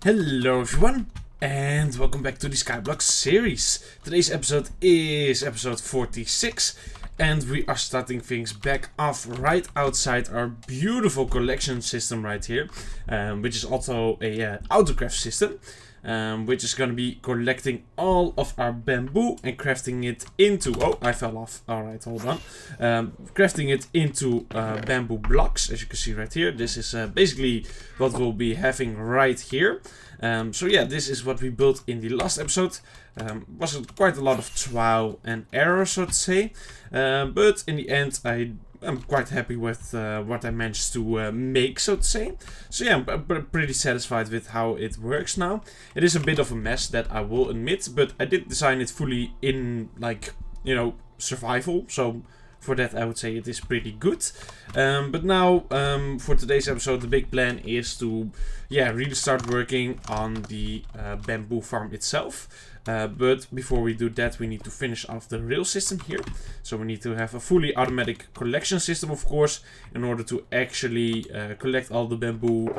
Hello everyone, and welcome back to the Skyblock series. Today's episode is episode 46, and we are starting things back off right outside our beautiful collection system right here, which is also a autocraft system, which is going to be collecting all of our bamboo and crafting it into... Oh, I fell off. Alright, hold on. Crafting it into bamboo blocks, as you can see right here. This is basically what we'll be having right here. So yeah, this is what we built in the last episode. Was quite a lot of trial and error, so to say. But in the end, I'm quite happy with what I managed to make, so to say. So yeah, I'm pretty satisfied with how it works now. It is a bit of a mess, that I will admit, but I did design it fully in, like, you know, survival. So for that, I would say it is pretty good. But now, for today's episode, the big plan is to, yeah, really start working on the bamboo farm itself. But before we do that, we need to finish off the rail system here. So we need to have a fully automatic collection system, of course, in order to actually collect all the bamboo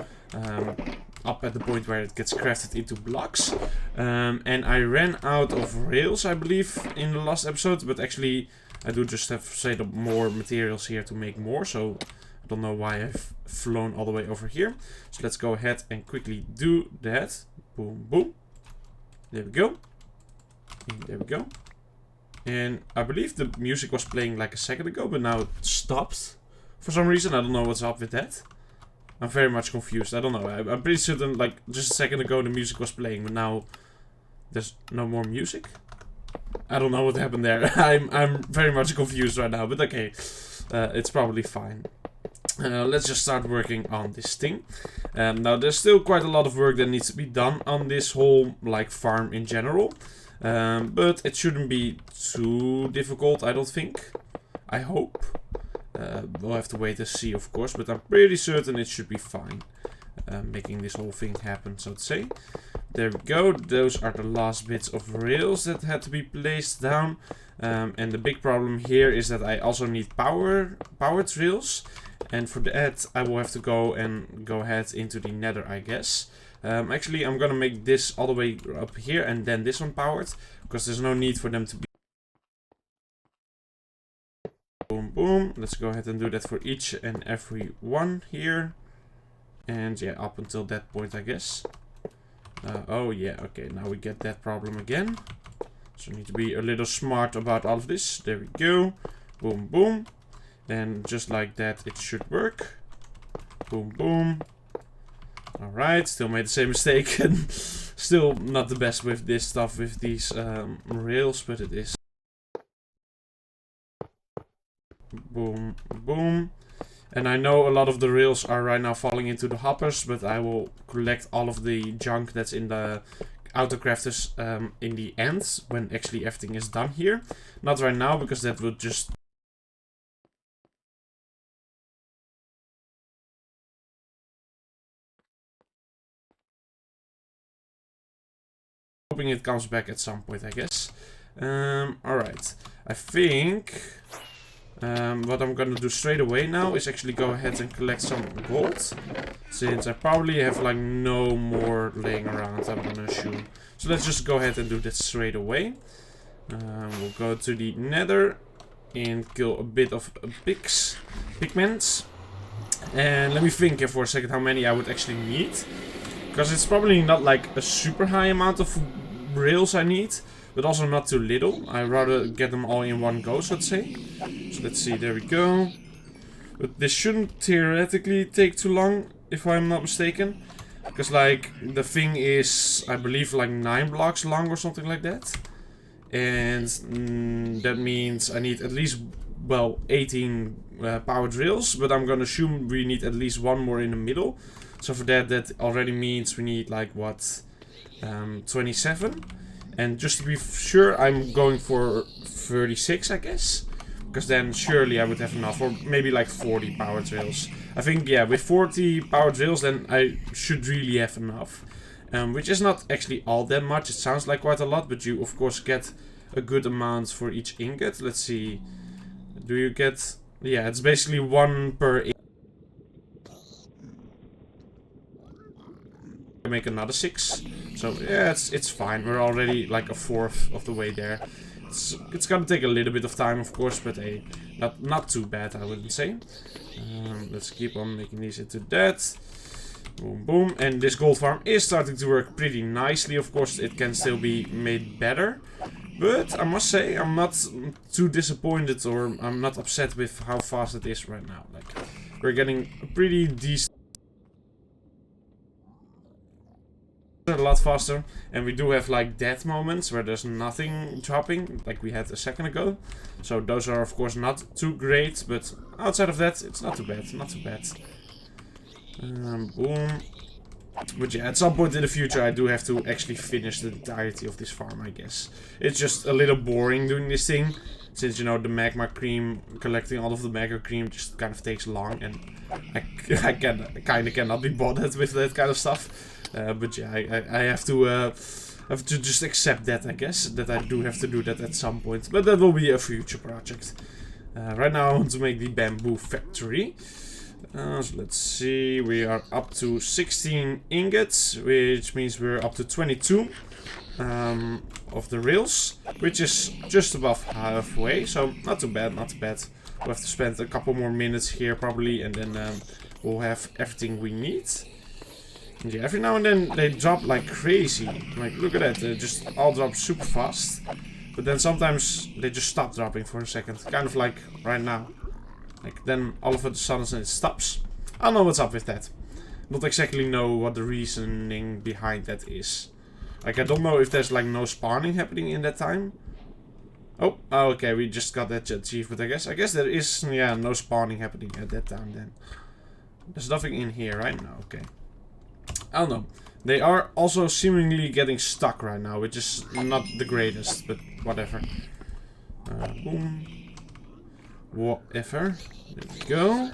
up at the point where it gets crafted into blocks. And I ran out of rails, I believe, in the last episode, but actually I do just have set up more materials here to make more, so I don't know why I've flown all the way over here. So let's go ahead and quickly do that. Boom, boom. There we go. And there we go. And I believe the music was playing like a second ago, but now it stopped for some reason. I don't know what's up with that. I'm very much confused. I don't know. I'm pretty certain, like, just a second ago the music was playing, but now there's no more music. I don't know what happened there. I'm very much confused right now, but okay. It's probably fine. Let's just start working on this thing. Now, there's still quite a lot of work that needs to be done on this whole, like, farm in general. But it shouldn't be too difficult, I don't think. I hope. We'll have to wait and see, of course, but I'm pretty certain it should be fine. Making this whole thing happen, so to say. There we go. Those are the last bits of rails that had to be placed down. And the big problem here is that I also need powered rails. And for that, I will have to go ahead into the Nether, I guess. Actually, I'm gonna make this all the way up here and then this one powered, because there's no need for them to be... Boom, boom. Let's go ahead and do that for each and every one here. And yeah, up until that point, I guess. Oh yeah, okay, now we get that problem again. So we need to be a little smart about all of this. There we go. Boom, boom. And just like that, it should work. Boom, boom. Alright, still made the same mistake. And still not the best with this stuff, with these rails, but it is. Boom, boom. And I know a lot of the rails are right now falling into the hoppers, but I will collect all of the junk that's in the autocrafters in the end, when actually everything is done here. Not right now, because that would just... Hoping it comes back at some point, I guess. Alright. I think... what I'm gonna do straight away now is actually go ahead and collect some gold. Since I probably have like no more laying around, I'm gonna assume. So let's just go ahead and do that straight away. We'll go to the Nether and kill a bit of pigments. And let me think here for a second how many I would actually need. Because it's probably not like a super high amount of rails I need, but also not too little. I'd rather get them all in one go, so to say. So let's see, there we go. But this shouldn't theoretically take too long, if I'm not mistaken. Because, like, the thing is, I believe, like 9 blocks long or something like that. And that means I need at least, well, 18 powered rails. But I'm gonna assume we need at least one more in the middle. So for that, that already means we need, like, what, 27? And just to be sure, I'm going for 36, I guess. Because then surely I would have enough. Or maybe like 40 powered rails. I think, yeah, with 40 powered rails, then I should really have enough. Which is not actually all that much. It sounds like quite a lot, but you, of course, get a good amount for each ingot. Let's see. Do you get... Yeah, it's basically 1 per ingot. make another 6. So yeah, it's fine. We're already like a fourth of the way there. It's gonna take a little bit of time, of course, but hey, not too bad, I wouldn't say. Let's keep on making these into that. Boom, boom. And this gold farm is starting to work pretty nicely. Of course, it can still be made better. But I must say, I'm not too disappointed, or I'm not upset with how fast it is right now. Like, we're getting pretty decent. A lot faster, and we do have like dead moments where there's nothing dropping like we had a second ago, so those are of course not too great, but outside of that it's not too bad, not too bad. Boom. But yeah, at some point in the future I do have to actually finish the entirety of this farm, I guess. It's just a little boring doing this thing, since, you know, the magma cream, collecting all of the magma cream just kind of takes long, and I kind of cannot be bothered with that kind of stuff. But yeah, I have to just accept that, I guess, that I do have to do that at some point. But that will be a future project. Right now I want to make the bamboo factory. So let's see, we are up to 16 ingots, which means we're up to 22 of the rails, which is just above halfway, so not too bad, not too bad. We'll have to spend a couple more minutes here probably, and then we'll have everything we need. Yeah, every now and then they drop like crazy. Like, look at that, they just all drop super fast. But then sometimes they just stop dropping for a second. Kind of like right now. Like, then all of a sudden it stops. I don't know what's up with that. Not exactly know what the reasoning behind that is. Like, I don't know if there's like no spawning happening in that time. Oh, okay, we just got that achievement, I guess. I guess there is, yeah, no spawning happening at that time then. There's nothing in here right now, okay. I don't know. They are also seemingly getting stuck right now, which is not the greatest, but whatever. Boom. Whatever. There we go.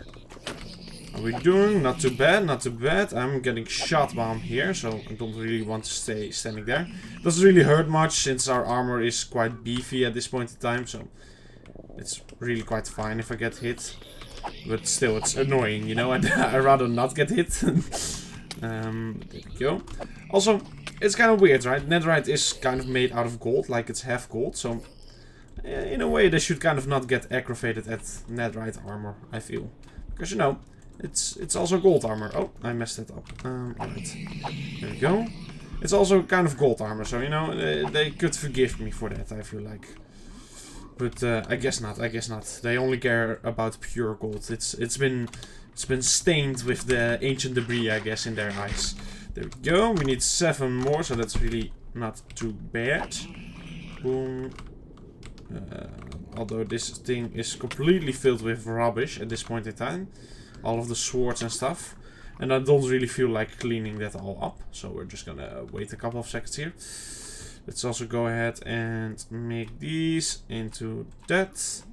How are we doing? Not too bad, not too bad. I'm getting shot bomb here, so I don't really want to stay standing there. Doesn't really hurt much, since our armor is quite beefy at this point in time, so it's really quite fine if I get hit. But still, it's annoying, you know, I'd rather not get hit. There we go. Also, it's kind of weird, right? Netherite is kind of made out of gold, like it's half gold, so in a way they should kind of not get aggravated at netherite armor, I feel. Because, you know, it's also gold armor. Oh, I messed it up. Alright. There we go. It's also kind of gold armor, so, you know, they could forgive me for that, I feel like. But I guess not, I guess not. They only care about pure gold. It's been stained with the ancient debris, I guess, in their eyes. There we go. We need 7 more, so that's really not too bad. Boom. Although this thing is completely filled with rubbish at this point in time. All of the swords and stuff. And I don't really feel like cleaning that all up. So we're just gonna wait a couple of seconds here. Let's also go ahead and make these into that.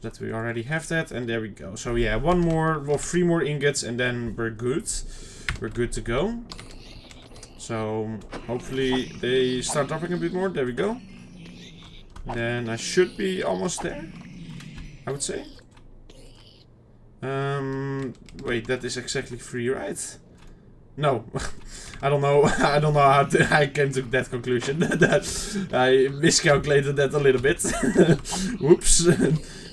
That we already have that, and there we go. So yeah, 1 more, well, 3 more ingots, and then we're good. We're good to go. So hopefully they start dropping a bit more. There we go. Then I should be almost there, I would say. Wait, that is exactly 3, right? No. I don't know. I don't know how I came to that conclusion. I miscalculated that a little bit. Whoops.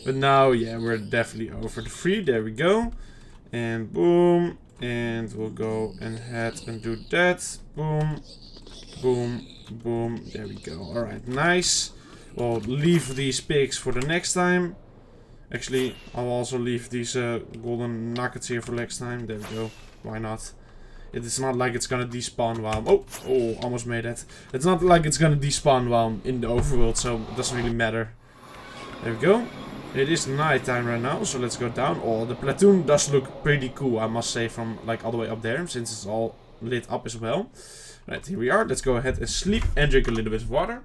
But now, yeah, we're definitely over the 3. There we go. And boom. And we'll go ahead and do that. Boom. Boom. Boom. There we go. Alright, nice. We'll leave these pigs for the next time. Actually, I'll also leave these golden nuggets here for next time. There we go. Why not? It's not like it's gonna despawn while I'm... Oh, almost made that. It's not like it's gonna despawn while I'm in the overworld, so it doesn't really matter. There we go. It is night time right now, so let's go down. Oh, the platoon does look pretty cool, I must say, from like all the way up there, since it's all lit up as well. Right, here we are. Let's go ahead and sleep and drink a little bit of water.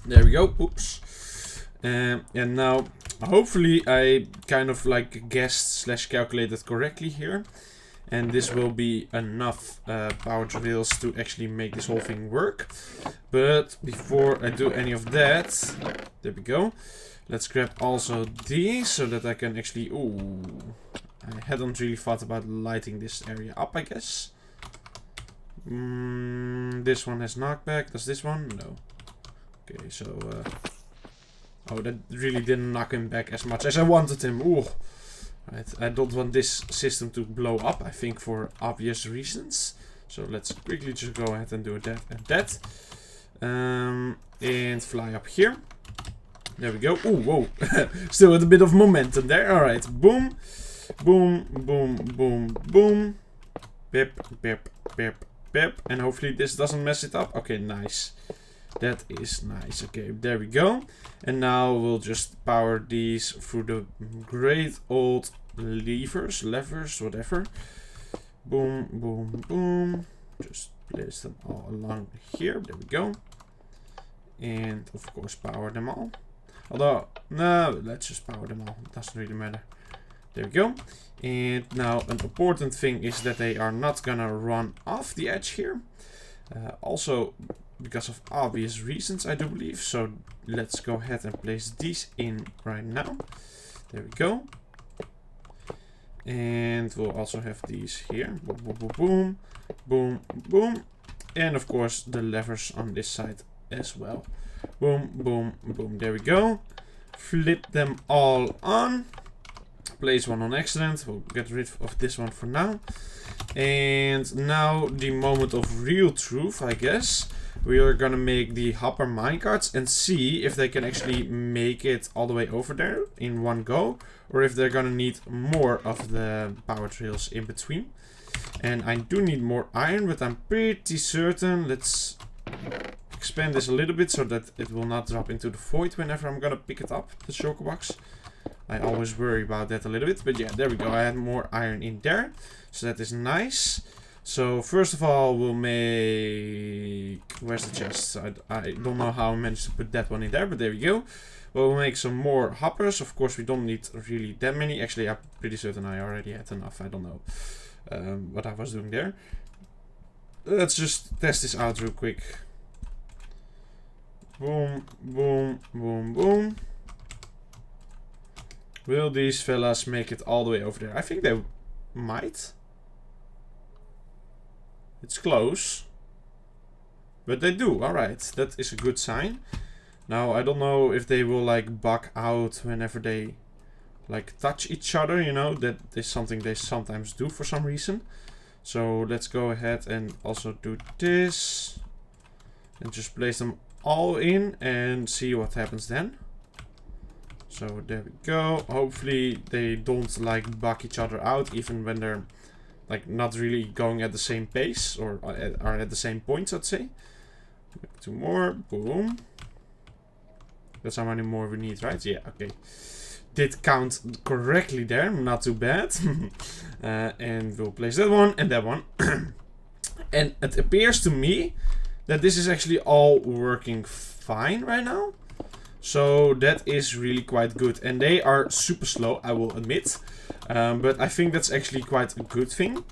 There we go. Oops. And now, hopefully I kind of like guessed / calculated correctly here. And this will be enough power drills to actually make this whole thing work. But before I do any of that, there we go. Let's grab also these so that I can actually... Ooh, I hadn't really thought about lighting this area up, I guess. This one has knockback. Does this one? No. Okay, so... oh, that really didn't knock him back as much as I wanted him. Ooh. Right, I don't want this system to blow up, I think, for obvious reasons. So let's quickly just go ahead and do that and that. And fly up here. There we go. Ooh, whoa. Still with a bit of momentum there. Alright, boom. Boom, boom, boom, boom. Bip, bip, bip, bip. And hopefully this doesn't mess it up. Okay, nice. That is nice. Okay, there we go. And now we'll just power these through the great old levers, whatever. Boom, boom, boom. Just place them all along here. There we go. And of course power them all. Although, no, let's just power them all. It doesn't really matter. There we go. And now an important thing is that they are not gonna run off the edge here. Also, because of obvious reasons, I do believe. So let's go ahead and place these in right now. There we go. And we'll also have these here. Boom, boom, boom, boom, boom, boom. And of course the levers on this side as well. Boom, boom, boom. There we go. Flip them all on. Place one on accident. We'll get rid of this one for now. And now the moment of real truth, I guess. We are gonna make the hopper minecarts and see if they can actually make it all the way over there in one go. Or if they're gonna need more of the power trails in between. And I do need more iron, but I'm pretty certain. Let's expand this a little bit so that it will not drop into the void whenever I'm gonna pick it up, the shulker box. I always worry about that a little bit, but yeah, there we go. I had more iron in there, so that is nice. So first of all, we'll make... Where's the chest? I don't know how I managed to put that one in there, but there we go. We'll make some more hoppers. Of course, we don't need really that many. Actually, I'm pretty certain I already had enough. I don't know what I was doing there. Let's just test this out real quick. Boom, boom, boom, boom. Will these fellas make it all the way over there? I think they might. It's close. But they do. Alright, that is a good sign. Now, I don't know if they will like bug out whenever they like touch each other, you know. That is something they sometimes do for some reason. So let's go ahead and also do this. And just place them all in and see what happens then. So there we go. Hopefully they don't like bug each other out even when they're like not really going at the same pace or are at the same points, I'd say. Two more. Boom. That's how many more we need, right? Yeah, okay. Did count correctly there. Not too bad. And we'll place that one and that one. And it appears to me that this is actually all working fine right now. So that is really quite good. And they are super slow, I will admit. But I think that's actually quite a good thing.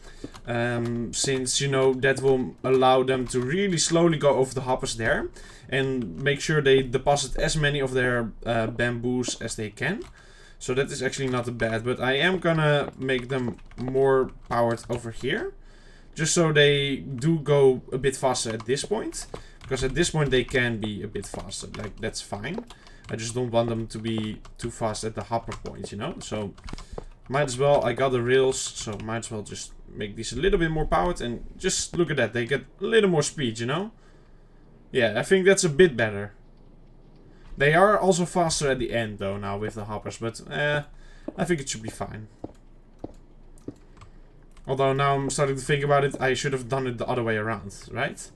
Since, you know, that will allow them to really slowly go over the hoppers there. And make sure they deposit as many of their bamboos as they can. So that is actually not bad. But I am gonna make them more powered over here. Just so they do go a bit faster at this point. Because at this point they can be a bit faster. Like, that's fine. I just don't want them to be too fast at the hopper point, you know. So, might as well. I got the rails. So, might as well just make these a little bit more powered. And just look at that. They get a little more speed, you know. Yeah, I think that's a bit better. They are also faster at the end, though, now with the hoppers. But, I think it should be fine. Although, now I'm starting to think about it. I should have done it the other way around, right?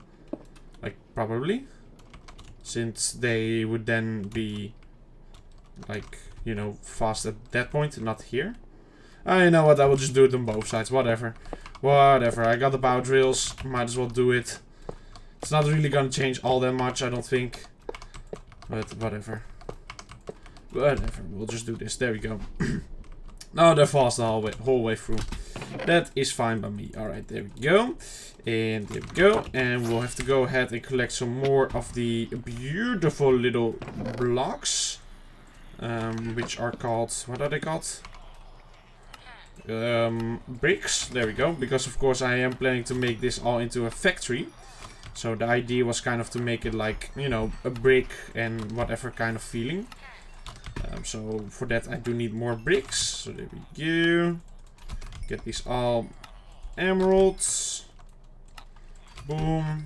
Like, probably. Since they would then be, like, you know, fast at that point and not here. You know what, I will just do it on both sides. Whatever. Whatever. I got the power drills. Might as well do it. It's not really gonna change all that much, I don't think. But whatever. Whatever. We'll just do this. There we go. Now they're fast the whole way through. That is fine by me. Alright, there we go. And there we go. And we'll have to go ahead and collect some more of the beautiful little blocks. Which are called... What are they called? bricks. There we go. Because of course I am planning to make this all into a factory. So the idea was kind of to make it like, you know, a brick and whatever kind of feeling. So for that I do need more bricks. So there we go. Get these all emeralds. Boom.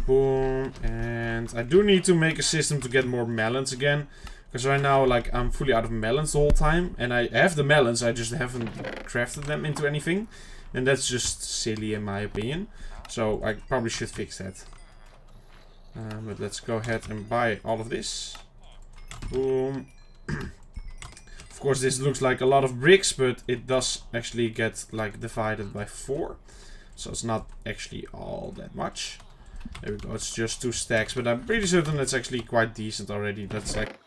Boom. And I do need to make a system to get more melons again. Because right now, like, I'm fully out of melons the whole time. And I have the melons, I just haven't crafted them into anything. And that's just silly in my opinion. So I probably should fix that. But let's go ahead and buy all of this. Boom. Of course this looks like a lot of bricks, but it does actually get like divided by 4. So it's not actually all that much. There we go, it's just 2 stacks, but I'm pretty certain that's actually quite decent already. That's like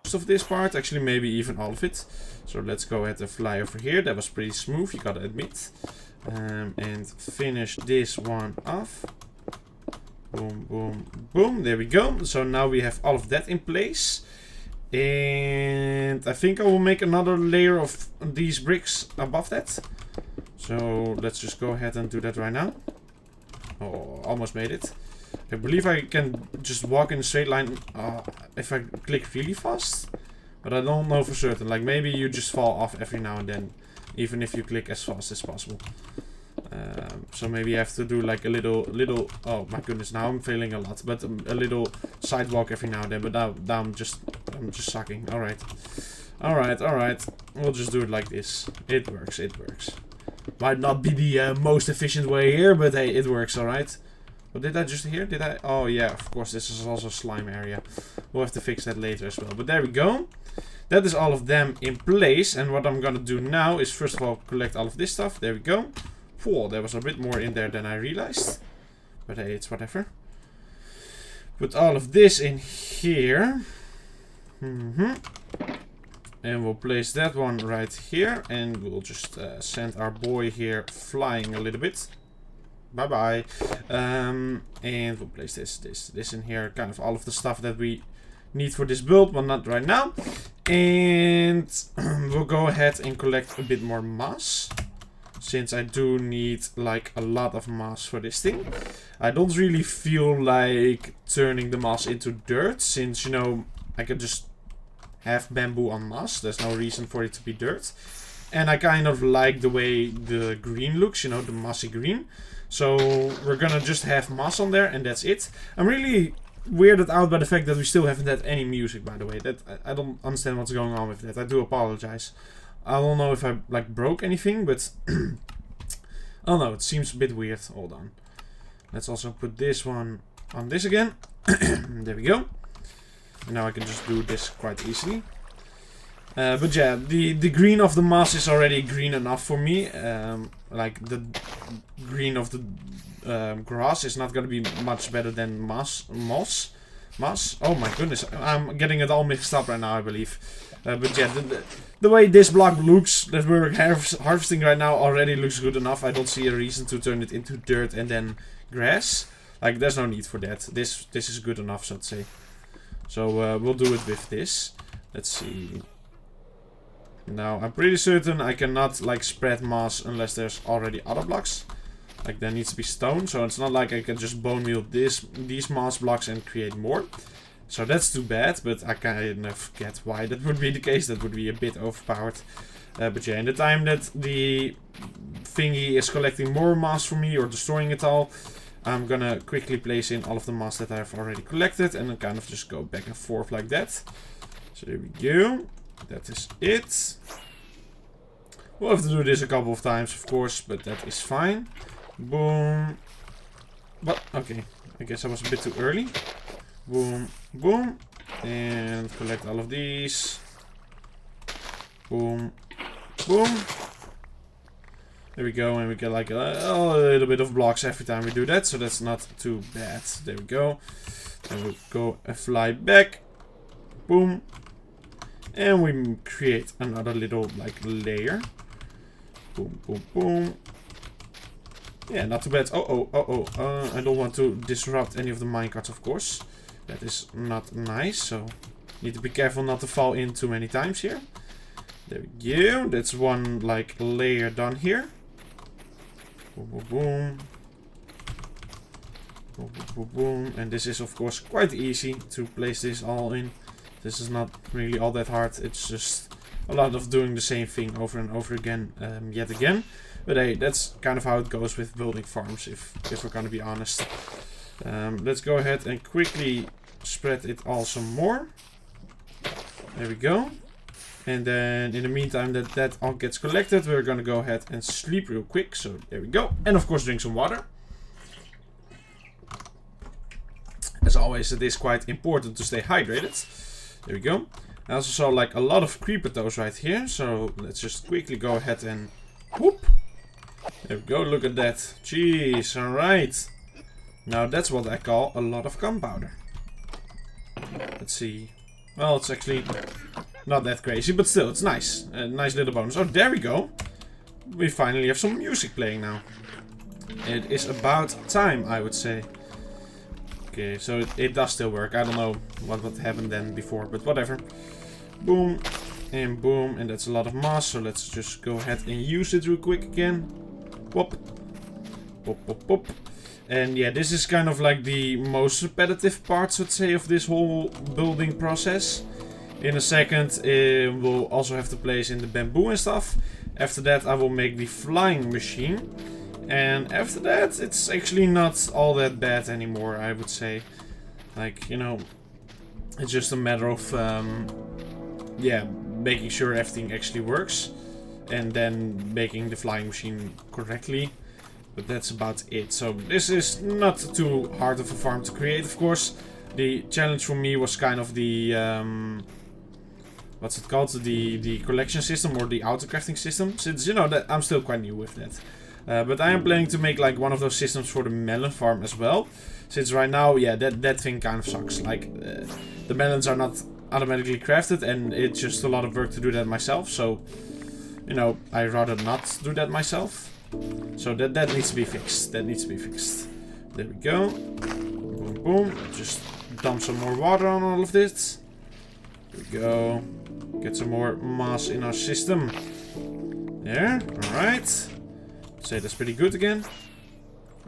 most of this part, actually maybe even all of it. So let's go ahead and fly over here. That was pretty smooth, you gotta admit. And finish this one off. Boom, boom, boom. There we go. So now we have all of that in place. And I think I will make another layer of these bricks above that. So let's just go ahead and do that right now. Oh, almost made it. I believe I can just walk in a straight line if I click really fast. But I don't know for certain. Like maybe you just fall off every now and then. Even if you click as fast as possible. So maybe I have to do like a little, oh my goodness, now I'm failing a lot, but a little sidewalk every now and then, but now I'm just sucking. Alright, we'll just do it like this. It works. Might not be the most efficient way here, but hey, it works. Alright. What did I just hear? Oh yeah, of course, this is also slime area. We'll have to fix that later as well, but there we go. That is all of them in place, and what I'm gonna do now is first of all collect all of this stuff. There we go. Whoa, there was a bit more in there than I realized. But hey, it's whatever. Put all of this in here. And we'll place that one right here. And we'll just send our boy here flying a little bit. Bye-bye. And we'll place this in here. Kind of all of the stuff that we need for this build, but not right now. And we'll go ahead and collect a bit more moss. Since I do need like a lot of moss for this thing. I don't really feel like turning the moss into dirt. Since, you know, I can just have bamboo on moss. There's no reason for it to be dirt. And I kind of like the way the green looks, you know, the mossy green. So we're gonna just have moss on there and that's it. I'm really weirded out by the fact that we still haven't had any music, by the way. That I don't understand what's going on with that. I do apologize. I don't know if I like broke anything, but I don't know, it seems a bit weird. Hold on. Let's also put this one on this again. There we go. And now I can just do this quite easily. But yeah, the green of the moss is already green enough for me. Like the green of the grass is not gonna be much better than moss. Oh my goodness, I'm getting it all mixed up right now, I believe. But yeah, the way this block looks that we're harvesting right now already looks good enough. I don't see a reason to turn it into dirt and then grass. Like, there's no need for that. This is good enough, so to say. So we'll do it with this. Let's see. Now, I'm pretty certain I cannot like spread moss unless there's already other blocks. Like, there needs to be stone, so it's not like I can just bone meal these moss blocks and create more. So that's too bad, but I kind of get why that would be the case. That would be a bit overpowered. But yeah, in the time that the thingy is collecting more moss for me or destroying it all, I'm gonna quickly place in all of the moss that I've already collected and then kind of just go back and forth like that. So there we go. That is it. We'll have to do this a couple of times, of course, but that is fine. Boom. But, okay. I guess I was a bit too early. Boom, boom. And collect all of these. Boom, boom. There we go, and we get like a little bit of blocks every time we do that, so that's not too bad. There we go. And we'll go and fly back. Boom. And we create another little like layer. Boom, boom, boom. Yeah, not too bad. I don't want to disrupt any of the minecarts, of course. That is not nice, so Need to be careful not to fall in too many times here. There we go. That's one like layer done here. Boom, boom, boom. Boom, boom, boom, boom. And this is of course quite easy to place this all in. This is not really all that hard. It's just a lot of doing the same thing over and over again, yet again. But hey, that's kind of how it goes with building farms, if we're gonna be honest. Let's go ahead and quickly spread it all some more. There we go. And then in the meantime that all gets collected, we're gonna go ahead and sleep real quick. So there we go. And of course drink some water. As always, it is quite important to stay hydrated. There we go. I also saw like a lot of creeper toes right here. So let's just quickly go ahead and whoop. There we go. Look at that. Jeez. Alright. Now that's what I call a lot of gunpowder. Let's see. Well, it's actually not that crazy, but still, it's nice. A nice little bonus. Oh, there we go. We finally have some music playing now. It is about time, I would say. Okay, so it does still work. I don't know what happened then before, but whatever. Boom, and that's a lot of moss, so let's just go ahead and use it real quick again. Pop. Pop, pop, pop. And yeah, this is kind of like the most repetitive parts, I'd say, of this whole building process. In a second, we'll also have to place in the bamboo and stuff. After that, I will make the flying machine. And after that, it's actually not all that bad anymore, I would say. Like, you know, it's just a matter of, yeah, making sure everything actually works. And then making the flying machine correctly. But that's about it. So this is not too hard of a farm to create, of course. The challenge for me was kind of the what's it called? The collection system or the auto crafting system. Since you know that I'm still quite new with that. But I am planning to make like one of those systems for the melon farm as well. Since right now, yeah, that thing kind of sucks. Like the melons are not automatically crafted, and it's just a lot of work to do that myself. So you know, I'd rather not do that myself. So that needs to be fixed. That needs to be fixed. There we go. Boom, boom. Just dump some more water on all of this. There we go. Get some more mass in our system. There. Alright. Say that's pretty good again.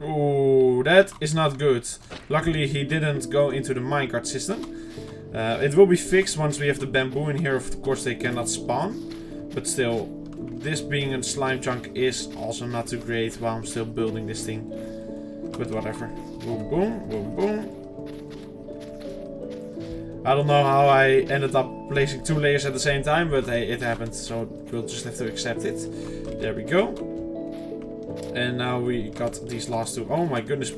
Oh, that is not good. Luckily, he didn't go into the minecart system. It will be fixed once we have the bamboo in here. Of course, they cannot spawn. But still, this being a slime chunk is also not too great while I'm still building this thing. But whatever. Boom, boom, boom, boom. I don't know how I ended up placing two layers at the same time, but hey, it happened. So we'll just have to accept it. There we go. And now we got these last two. Oh my goodness.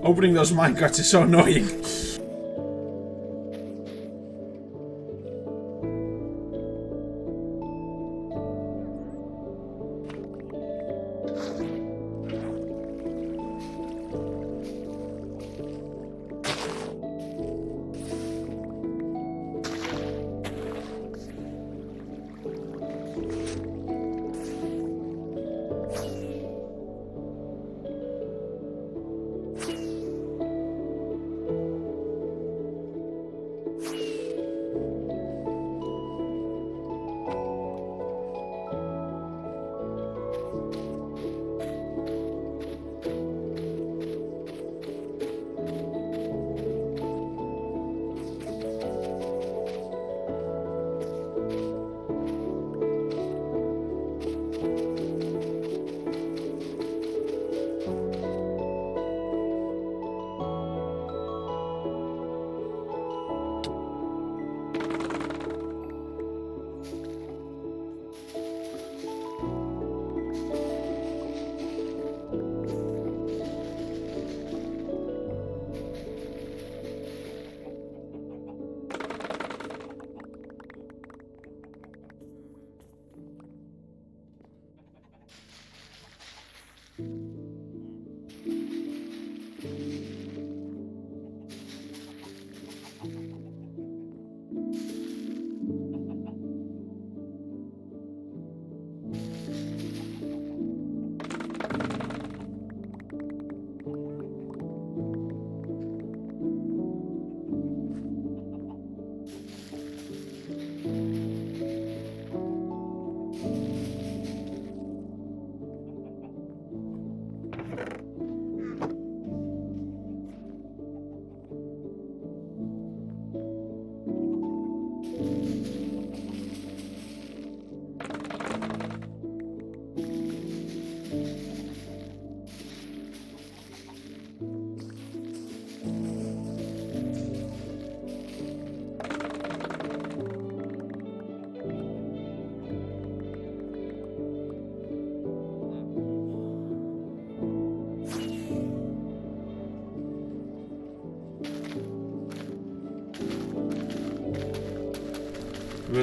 Opening those minecarts is so annoying.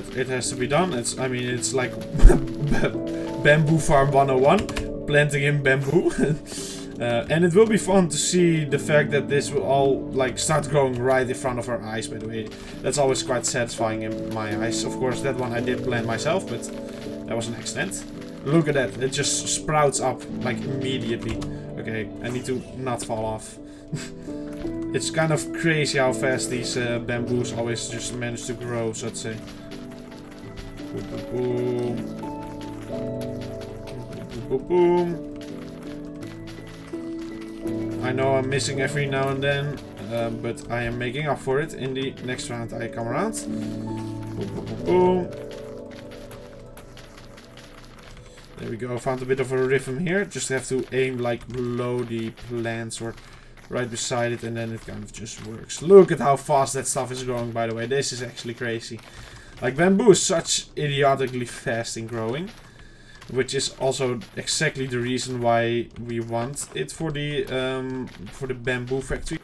but it has to be done. I mean, it's like bamboo farm 101, planting in bamboo. And it will be fun to see the fact that this will all like start growing right in front of our eyes, by the way. That's always quite satisfying in my eyes. Of course, that one I did plant myself, but that was an accident. Look at that, it just sprouts up like immediately. Okay, I need to not fall off. It's kind of crazy how fast these bamboos always just manage to grow, so to say. Boom, boom, boom. Boom, boom. I know I'm missing every now and then, but I am making up for it in the next round I come around. Boom, boom, boom, boom. There we go, found a bit of a rhythm here. Just have to aim like below the plants or right beside it, and then it kind of just works. Look at how fast that stuff is growing, by the way. This is actually crazy. Like, bamboo is such idiotically fast in growing, which is also exactly the reason why we want it for the bamboo factory.